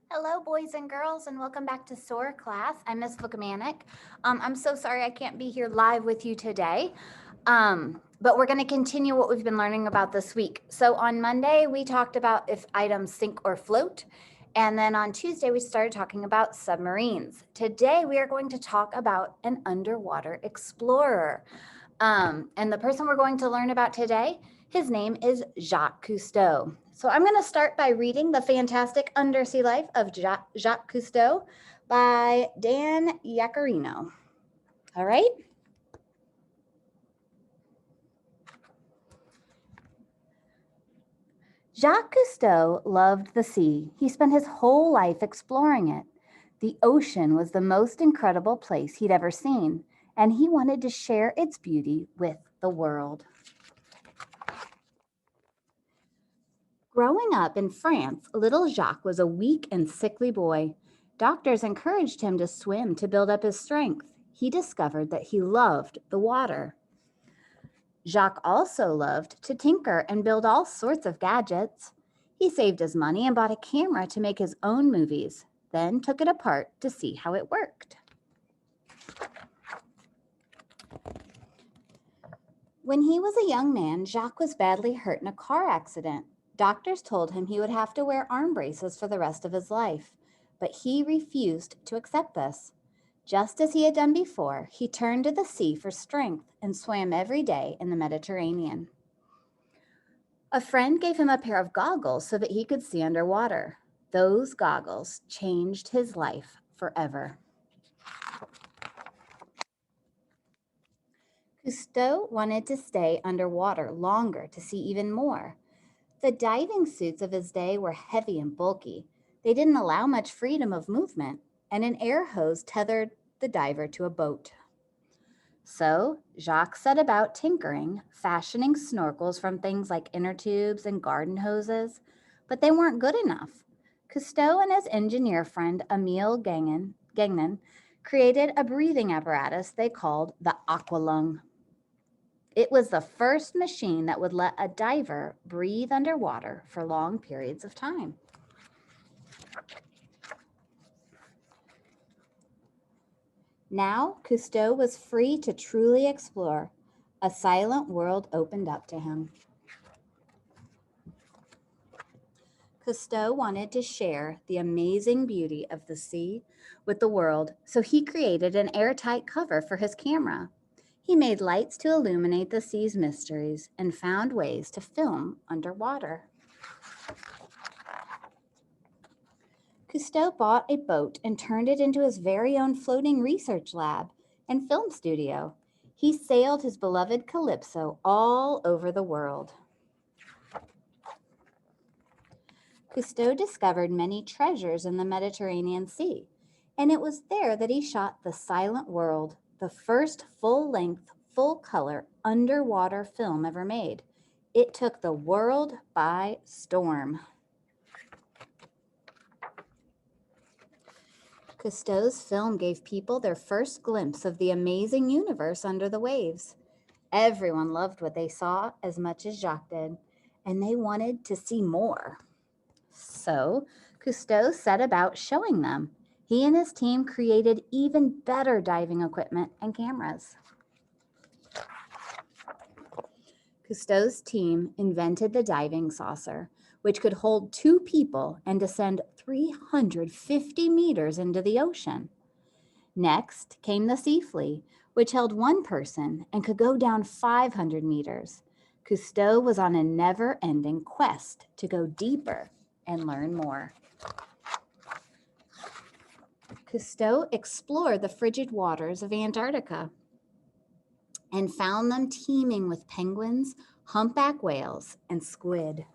Hello, boys and girls, and welcome back to SOAR class. I'm Miss Vukamanik. I'm so sorry I can't be here live with you today, but we're going to continue what we've been learning about this week. So on Monday, we talked about if items sink or float, and then on Tuesday, we started talking about submarines. Today, we are going to talk about an underwater explorer. And the person we're going to learn about today, his name is Jacques Cousteau. So I'm going to start by reading The Fantastic Undersea Life of Jacques Cousteau by Dan Yaccarino. All right? Jacques Cousteau loved the sea. He spent his whole life exploring it. The ocean was the most incredible place he'd ever seen, and he wanted to share its beauty with the world. Growing up in France, little Jacques was a weak and sickly boy. Doctors encouraged him to swim to build up his strength. He discovered that he loved the water. Jacques also loved to tinker and build all sorts of gadgets. He saved his money and bought a camera to make his own movies, then took it apart to see how it worked. When he was a young man, Jacques was badly hurt in a car accident. Doctors told him he would have to wear arm braces for the rest of his life, but he refused to accept this. Just as he had done before, he turned to the sea for strength and swam every day in the Mediterranean. A friend gave him a pair of goggles so that he could see underwater. Those goggles changed his life forever. Cousteau wanted to stay underwater longer to see even more. The diving suits of his day were heavy and bulky. They didn't allow much freedom of movement, and an air hose tethered the diver to a boat. So Jacques set about tinkering, fashioning snorkels from things like inner tubes and garden hoses, but they weren't good enough. Cousteau and his engineer friend Emile Gagnon created a breathing apparatus they called the aqualung. It was the first machine that would let a diver breathe underwater for long periods of time. Now, Cousteau was free to truly explore. A silent world opened up to him. Cousteau wanted to share the amazing beauty of the sea with the world, so he created an airtight cover for his camera. He made lights to illuminate the sea's mysteries and found ways to film underwater. Cousteau bought a boat and turned it into his very own floating research lab and film studio. He sailed his beloved Calypso all over the world. Cousteau discovered many treasures in the Mediterranean Sea, and it was there that he shot The Silent World, the first full-length, full-color underwater film ever made. It took the world by storm. Cousteau's film gave people their first glimpse of the amazing universe under the waves. Everyone loved what they saw as much as Jacques did, and they wanted to see more. So Cousteau set about showing them. He and his team created even better diving equipment and cameras. Cousteau's team invented the diving saucer, which could hold 2 people and descend 350 meters into the ocean. Next came the sea flea, which held 1 person and could go down 500 meters. Cousteau was on a never-ending quest to go deeper and learn more. Cousteau explored the frigid waters of Antarctica and found them teeming with penguins, humpback whales, and squid.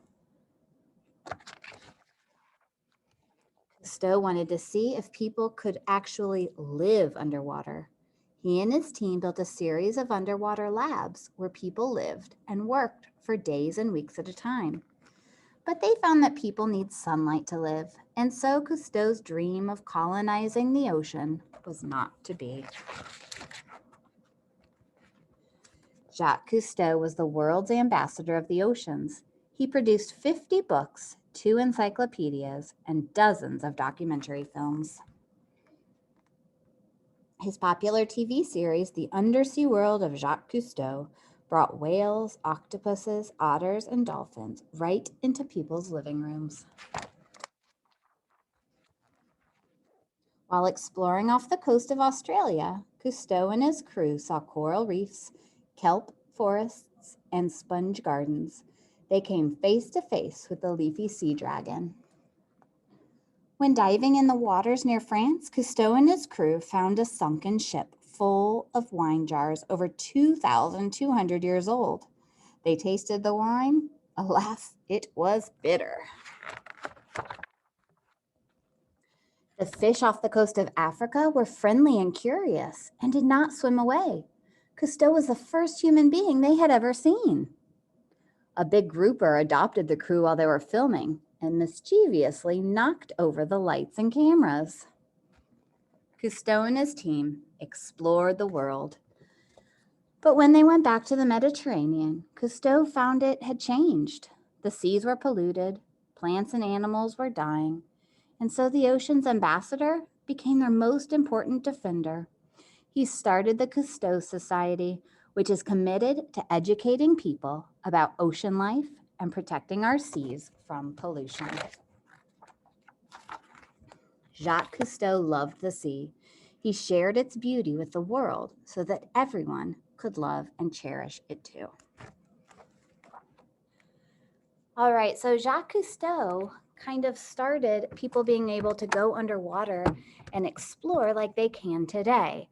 Cousteau wanted to see if people could actually live underwater. He and his team built a series of underwater labs where people lived and worked for days and weeks at a time. But they found that people need sunlight to live, and so Cousteau's dream of colonizing the ocean was not to be. Jacques Cousteau was the world's ambassador of the oceans. He produced 50 books 2 encyclopedias, and dozens of documentary films. His popular TV series, The Undersea World of Jacques Cousteau, brought whales, octopuses, otters, and dolphins right into people's living rooms. While exploring off the coast of Australia, Cousteau and his crew saw coral reefs, kelp forests, and sponge gardens. They came face to face with the leafy sea dragon. When diving in the waters near France, Cousteau and his crew found a sunken ship full of wine jars over 2,200 years old. They tasted the wine. Alas, it was bitter. The fish off the coast of Africa were friendly and curious and did not swim away. Cousteau was the first human being they had ever seen. A big grouper adopted the crew while they were filming and mischievously knocked over the lights and cameras. Cousteau and his team explored the world. But when they went back to the Mediterranean, Cousteau found it had changed. The seas were polluted, plants and animals were dying, and so the ocean's ambassador became their most important defender. He started the Cousteau Society, which is committed to educating people about ocean life and protecting our seas from pollution. Jacques Cousteau loved the sea. He shared its beauty with the world so that everyone could love and cherish it too. All right, so Jacques Cousteau kind of started people being able to go underwater and explore like they can today.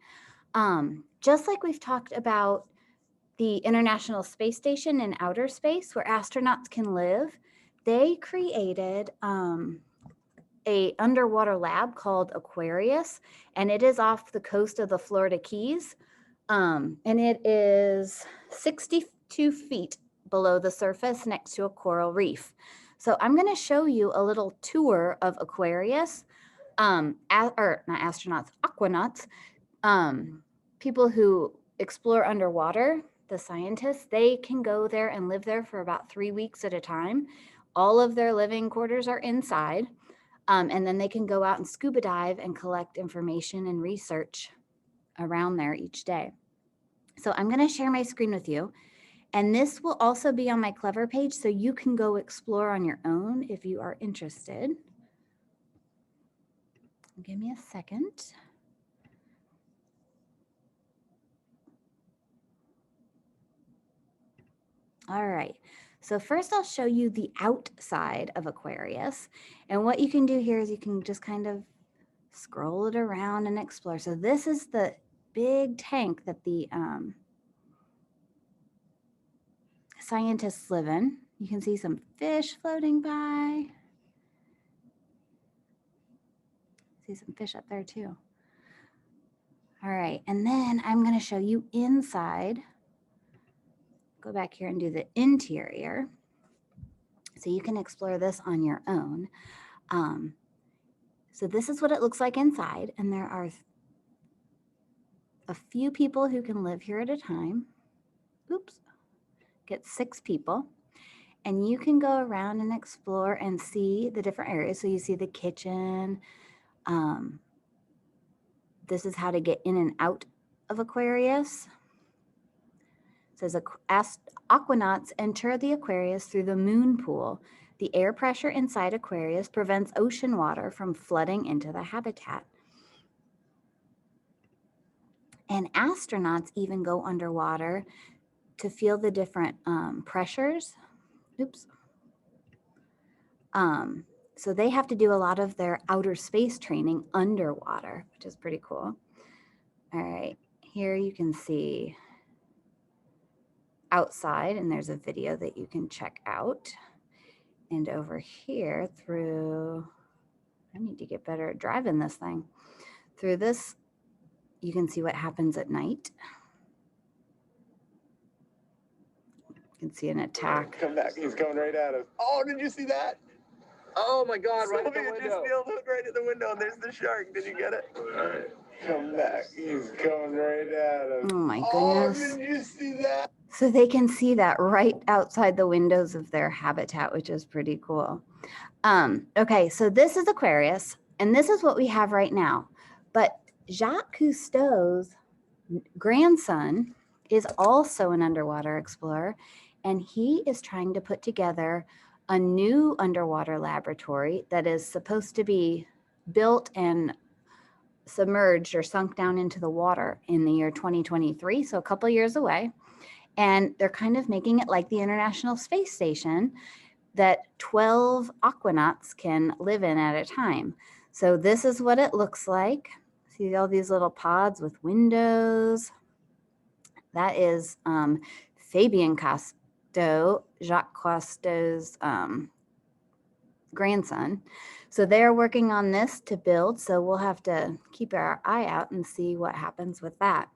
Just like we've talked about the International Space Station in outer space where astronauts can live, they created a underwater lab called Aquarius, and it is off the coast of the Florida Keys. And it is 62 feet below the surface next to a coral reef. So I'm going to show you a little tour of Aquarius, or not astronauts, aquanauts, people who explore underwater, the scientists, they can go there and live there for about 3 weeks at a time. All of their living quarters are inside, and then they can go out and scuba dive and collect information and research around there each day. So I'm going to share my screen with you, and this will also be on my Clever page, so you can go explore on your own if you are interested. Give me a second. All right, so first I'll show you the outside of Aquarius, and what you can do here is you can just kind of scroll it around and explore. So this is the big tank that the scientists live in. You can see some fish floating by. See some fish up there too. All right, and then I'm going to show you inside. Go back here and do the interior. So you can explore this on your own. So this is what it looks like inside, and there are a few people who can live here at a time. Oops, get 6 people. And you can go around and explore and see the different areas. So you see the kitchen. This is how to get in and out of Aquarius. It says aquanauts enter the Aquarius through the moon pool. The air pressure inside Aquarius prevents ocean water from flooding into the habitat. And astronauts even go underwater to feel the different pressures. Oops. So they have to do a lot of their outer space training underwater, which is pretty cool. All right, here you can see outside, and there's a video that you can check out. And over here through, I need to get better at driving this thing. Through this, you can see what happens at night. You can see an attack. Come back, he's coming right at us. Oh, did you see that? Oh my God, right at the window. Just look right at the window, and there's the shark. Did you get it? All right. Come back, he's coming right at us. Oh my goodness. Oh, did you see that? So they can see that right outside the windows of their habitat, which is pretty cool. Okay, so this is Aquarius, and this is what we have right now. But Jacques Cousteau's grandson is also an underwater explorer, and he is trying to put together a new underwater laboratory that is supposed to be built and submerged or sunk down into the water in the year 2023, so a couple years away. And they're kind of making it like the International Space Station that 12 aquanauts can live in at a time. So this is what it looks like. See all these little pods with windows. That is Fabien Cousteau, Jacques Cousteau's grandson. So they're working on this to build. So we'll have to keep our eye out and see what happens with that.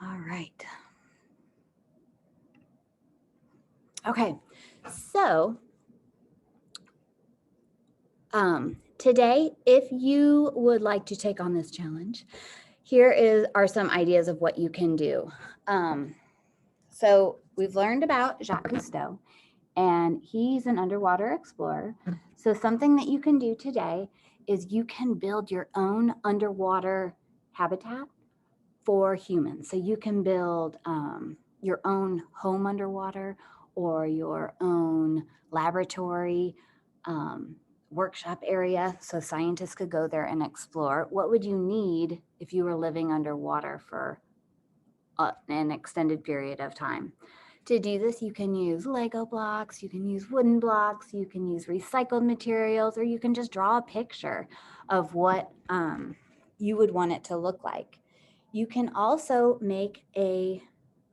All right. Okay, so today, if you would like to take on this challenge, here are some ideas of what you can do. So we've learned about Jacques Cousteau, and he's an underwater explorer. So something that you can do today is you can build your own underwater habitat for humans. So you can build your own home underwater or your own laboratory workshop area so scientists could go there and explore. What would you need if you were living underwater for an extended period of time? To do this, you can use Lego blocks, you can use wooden blocks, you can use recycled materials, or you can just draw a picture of what you would want it to look like. You can also make a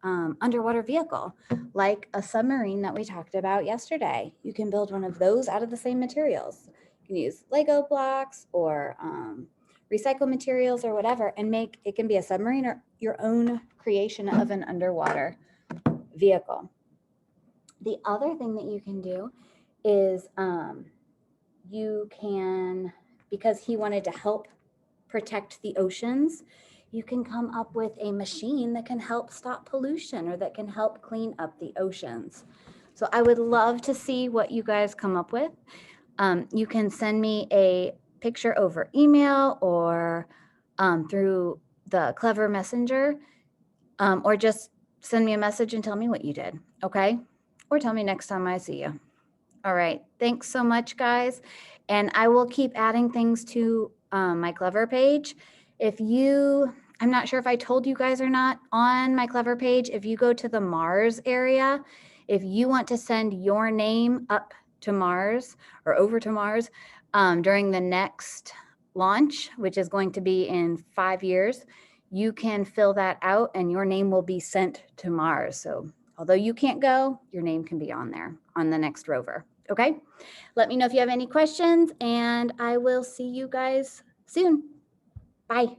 underwater vehicle, like a submarine that we talked about yesterday. You can build one of those out of the same materials. You can use Lego blocks or recycled materials or whatever, and it can be a submarine or your own creation of an underwater vehicle. The other thing that you can do is you can, because he wanted to help protect the oceans, you can come up with a machine that can help stop pollution or that can help clean up the oceans. So I would love to see what you guys come up with. You can send me a picture over email or through the Clever Messenger, or just send me a message and tell me what you did, okay? Or tell me next time I see you. All right, thanks so much, guys. And I will keep adding things to my Clever page. I'm not sure if I told you guys or not, on my Clever page, if you go to the Mars area, if you want to send your name up to Mars or over to Mars during the next launch, which is going to be in 5 years, you can fill that out and your name will be sent to Mars. So although you can't go, your name can be on there on the next rover. Okay? Let me know if you have any questions, and I will see you guys soon. Bye.